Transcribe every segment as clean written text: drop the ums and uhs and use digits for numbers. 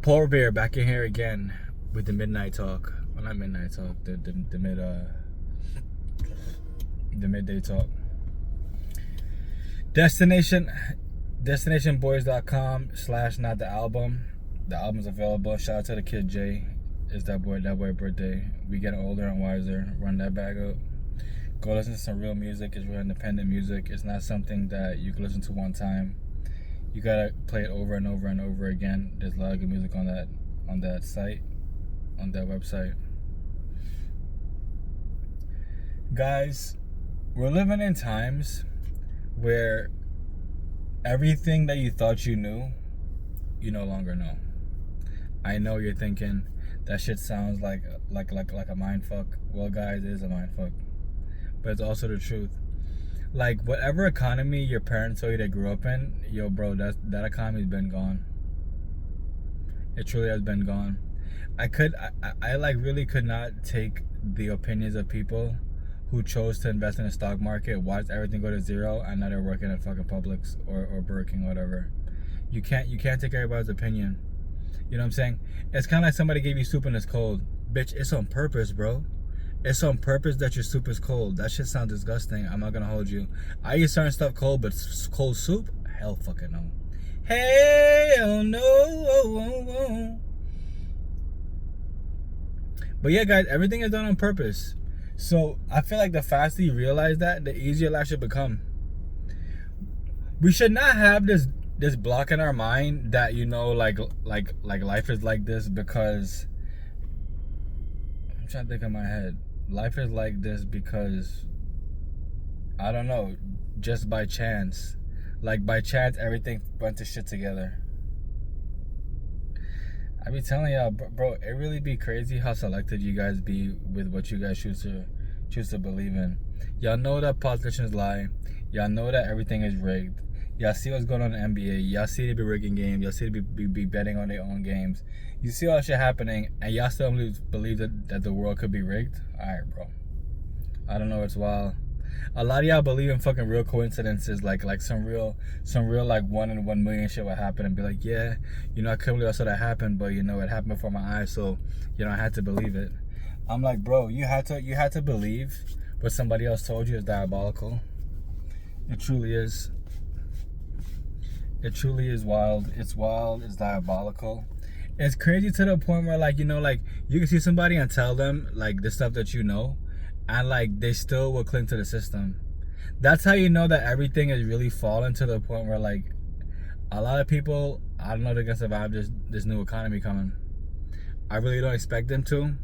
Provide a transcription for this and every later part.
Paul Revere back in here again with the midnight talk. Well, not midnight talk, the midday talk. DestinationBoys.com/not the album. The album's available. Shout out to the kid Jay. It's that boy birthday. We getting older and wiser. Run that bag up. Go listen to some real music. It's real independent music. It's not something that you can listen to one time. You gotta play it over and over and over again. There's a lot of good music on that site, on that website. Guys, we're living in times where everything that you thought you knew, you no longer know. I know you're thinking that shit sounds like a mind fuck. Well, guys, it is a mind fuck, but it's also the truth. Like, whatever economy your parents told you they grew up in, yo, bro, that economy's been gone. It truly has been gone. I really could not take the opinions of people who chose to invest in the stock market, watch everything go to zero, and now they're working at fucking Publix or Burger King or whatever. You can't take everybody's opinion. You know what I'm saying? It's kind of like somebody gave you soup and it's cold. Bitch, it's on purpose, bro. It's on purpose that your soup is cold. That shit sounds disgusting. I'm not gonna hold you. I eat certain stuff cold, but cold soup? Hell fucking no. Hell no. But yeah, guys, everything is done on purpose. So I feel like the faster you realize that, the easier life should become. We should not have this block in our mind that, you know, like life is like this because I'm trying to think in my head. Life is like this because, I don't know, just by chance. Like, by chance, everything went to shit together. I be telling y'all, bro, it really be crazy how selective you guys be with what you guys choose to believe in. Y'all know that politicians lie. Y'all know that everything is rigged. Y'all see what's going on in the NBA. Y'all see they be rigging games. Y'all see they be betting on their own games. You see all that shit happening, and y'all still believe that the world could be rigged? Alright, bro. I don't know, it's wild. A lot of y'all believe in fucking real coincidences, like some real like 1 in 1 million shit would happen and be like, yeah, you know, I couldn't believe I saw that happen, but you know, it happened before my eyes, so you know, I had to believe it. I'm like, bro, you had to believe what somebody else told you is diabolical. It truly is. It truly is wild. It's wild. It's diabolical. It's crazy to the point where, like, you know, like, you can see somebody and tell them, like, the stuff that you know, and, like, they still will cling to the system. That's how you know that everything is really falling to the point where, like, a lot of people, I don't know if they can survive this new economy coming. I really don't expect them to.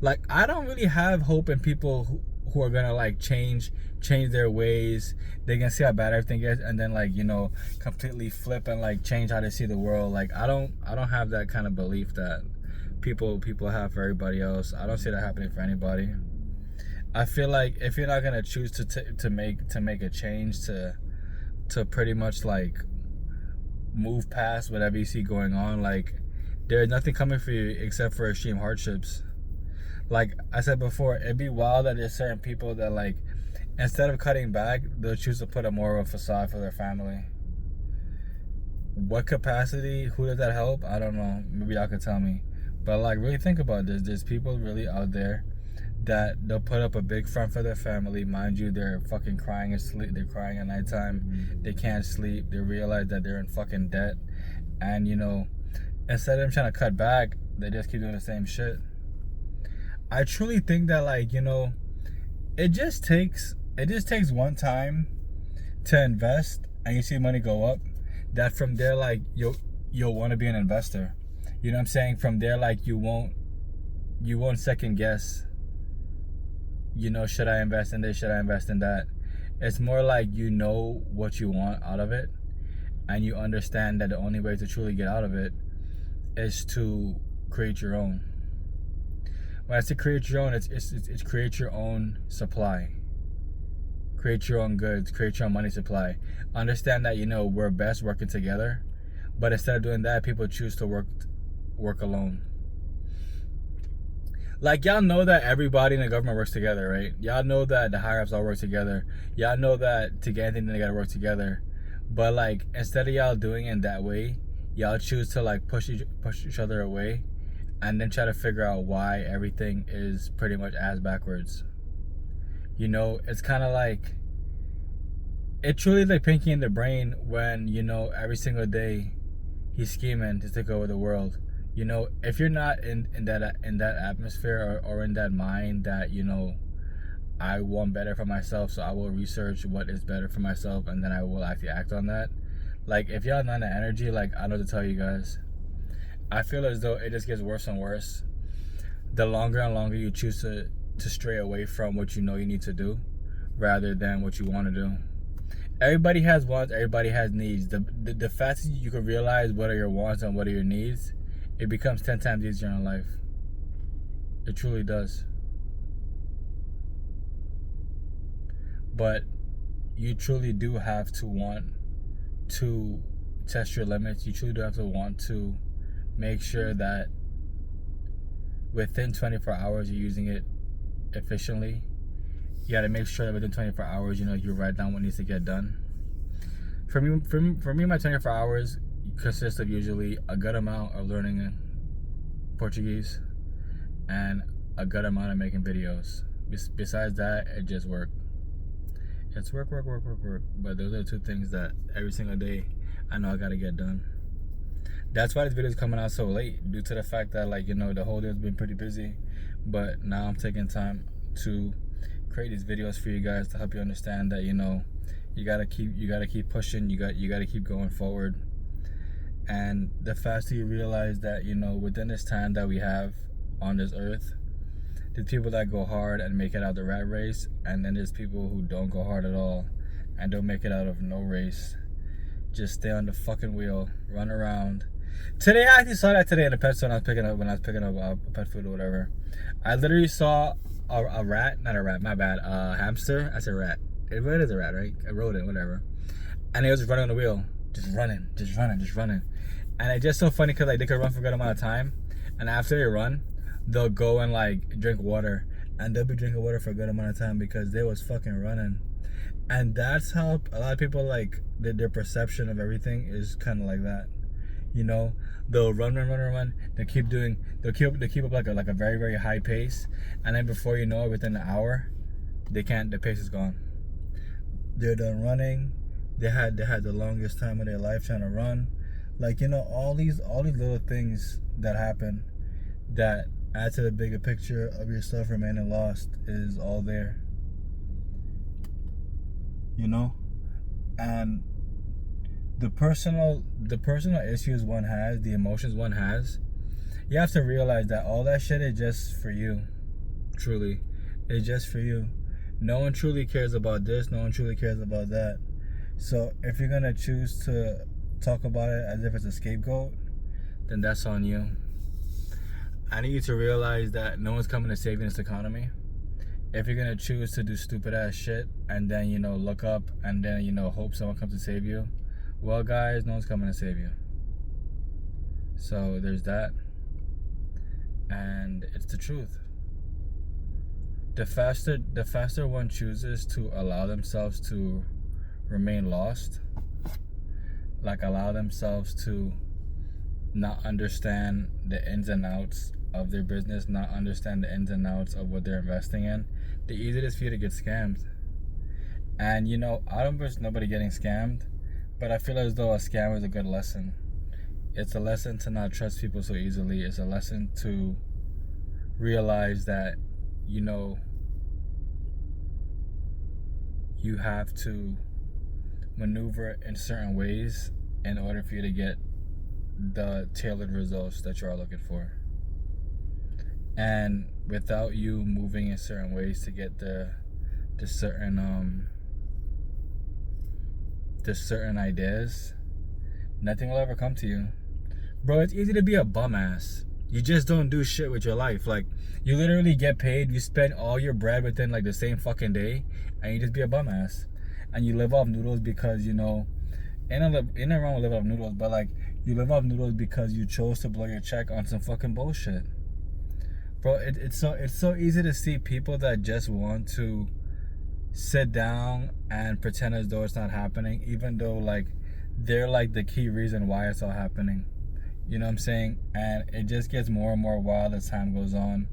Like, I don't really have hope in people who are gonna, like, change their ways. They can see how bad everything is and then, like, you know, completely flip and, like, change how they see the world. Like, I don't have that kind of belief that people have for everybody else. I don't see that happening for anybody. I feel like if you're not gonna choose to make a change, to pretty much, like, move past whatever you see going on, like, there's nothing coming for you except for extreme hardships. Like I said before, it'd be wild that there's certain people that, like, instead of cutting back, they'll choose to put a more of a facade for their family. What capacity? Who does that help? I don't know. Maybe y'all can tell me. But, like, really think about this. There's people really out there that they'll put up a big front for their family. Mind you, they're fucking crying asleep. They're crying at nighttime. They can't sleep. They realize that they're in fucking debt. And, you know, instead of them trying to cut back, they just keep doing the same shit. I truly think that, like, you know, it just takes one time to invest and you see money go up, that from there, like, you'll want to be an investor. You know what I'm saying? From there, like, you won't second guess, you know, should I invest in this, should I invest in that? It's more like, you know what you want out of it, and you understand that the only way to truly get out of it is to create your own. When I say create your own, it's create your own supply. Create your own goods, create your own money supply. Understand that, you know, we're best working together, but instead of doing that, people choose to work alone. Like, y'all know that everybody in the government works together, right? Y'all know that the higher-ups all work together. Y'all know that to get anything, they gotta work together. But, like, instead of y'all doing it that way, y'all choose to like push each other away, and then try to figure out why everything is pretty much ass backwards. You know, it's kind of like, it truly like Pinky in the Brain when, you know, every single day he's scheming to take over the world. You know, if you're not in that atmosphere, or in that mind that, you know, I want better for myself, so I will research what is better for myself, and then I will actually act on that. Like, if y'all not in that energy, like, I know what to tell you guys. I feel as though it just gets worse and worse the longer and longer you choose to stray away from what you know you need to do, rather than what you want to do. Everybody has wants, everybody has needs. The faster you can realize what are your wants and what are your needs, it becomes 10 times easier in life. It truly does. But you truly do have to want to test your limits. You truly do have to want to make sure that within 24 hours you're using it efficiently. You got to make sure that within 24 hours, you know, you write down what needs to get done. For me, my 24 hours consists of usually a good amount of learning Portuguese and a good amount of making videos. Besides that, it just work. It's work. But those are the two things that every single day I know I got to get done. That's why this video is coming out so late, due to the fact that, like, you know, the whole day has been pretty busy. But now I'm taking time to create these videos for you guys to help you understand that, you know, you gotta keep pushing, you gotta keep going forward. And the faster you realize that, you know, within this time that we have on this earth, there's people that go hard and make it out the rat race, and then there's people who don't go hard at all and don't make it out of no race. Just stay on the fucking wheel, run around. Today, I actually saw that today in the pet store when I was picking up pet food or whatever. I literally saw a rat, not a rat, my bad, a hamster. I said rat. It is a rat, right? A rodent, whatever. And it was just running on the wheel, just running. And it's just so funny because, like, they could run for a good amount of time, and after they run, they'll go and like drink water, and they'll be drinking water for a good amount of time because they was fucking running. And that's how a lot of people, like, their perception of everything is kind of like that. You know, they'll run. They'll keep up like a very, very high pace, and then before you know it, within an hour, the pace is gone. They're done running. They had the longest time of their life trying to run. Like, you know, all these little things that happen that add to the bigger picture of yourself remaining lost is all there. You know, and the personal issues one has, the emotions one has, you have to realize that all that shit is just for you. Truly, it's just for you. No one truly cares about this. No one truly cares about that. So if you're gonna choose to talk about it as if it's a scapegoat, then that's on you. I need you to realize that no one's coming to save you in this economy. If you're gonna choose to do stupid ass shit and then, you know, look up and then, you know, hope someone comes to save you, well, guys, no one's coming to save you. So there's that. And it's the truth. The faster one chooses to allow themselves to remain lost, like allow themselves to not understand the ins and outs of their business, not understand the ins and outs of what they're investing in, the easier it is for you to get scammed. And, you know, I don't wish nobody getting scammed, but I feel as though a scam is a good lesson. It's a lesson to not trust people so easily. It's a lesson to realize that, you know, you have to maneuver in certain ways in order for you to get the tailored results that you are looking for. And without you moving in certain ways to get the certain ideas, nothing will ever come to you. Bro, it's easy to be a bum ass. You just don't do shit with your life. Like, you literally get paid, you spend all your bread within like the same fucking day, and you just be a bum ass. And you live off noodles because, you know, ain't nothing wrong with living off noodles, but like, you live off noodles because you chose to blow your check on some fucking bullshit. Bro, it's so easy to see people that just want to sit down and pretend as though it's not happening, even though, like, they're like the key reason why it's all happening. You know what I'm saying? And it just gets more and more wild as time goes on.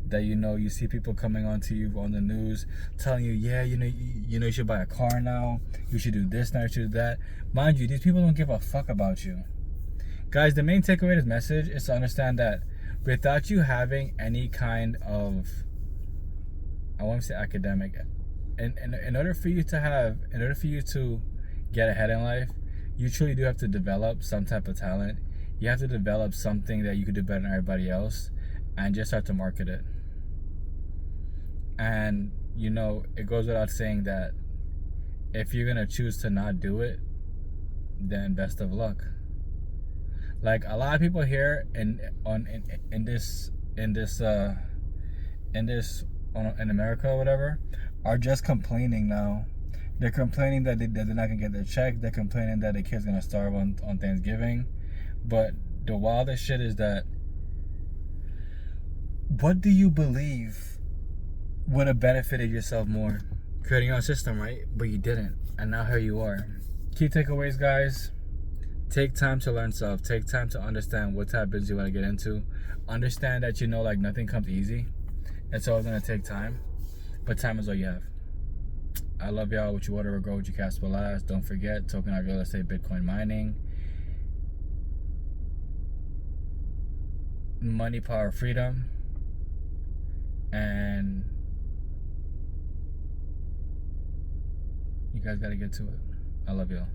That, you know, you see people coming onto you on the news telling you, yeah, you should buy a car now, you should do this now, you should do that. Mind you, these people don't give a fuck about you. Guys, the main takeaway of this message is to understand that without you having any kind of, I want to say academic, in order for you to get ahead in life, you truly do have to develop some type of talent. You have to develop something that you could do better than everybody else, and just start to market it. And, you know, it goes without saying that if you're gonna choose to not do it, then best of luck. Like, a lot of people here in America or whatever are just complaining now. They're complaining that they're not gonna get their check. They're complaining that their kids gonna starve on Thanksgiving. But the wildest shit is that, what do you believe would have benefited yourself more? Creating your own system, right? But you didn't, and now here you are. Key takeaways, guys. Take time to learn stuff. Take time to understand what type of business you want to get into. Understand that, you know, like, nothing comes easy. It's always going to take time. But time is all you have. I love y'all. What you order will grow, what you cast will last. Don't forget, tokenized real estate, Bitcoin mining. Money, power, freedom. And you guys got to get to it. I love y'all.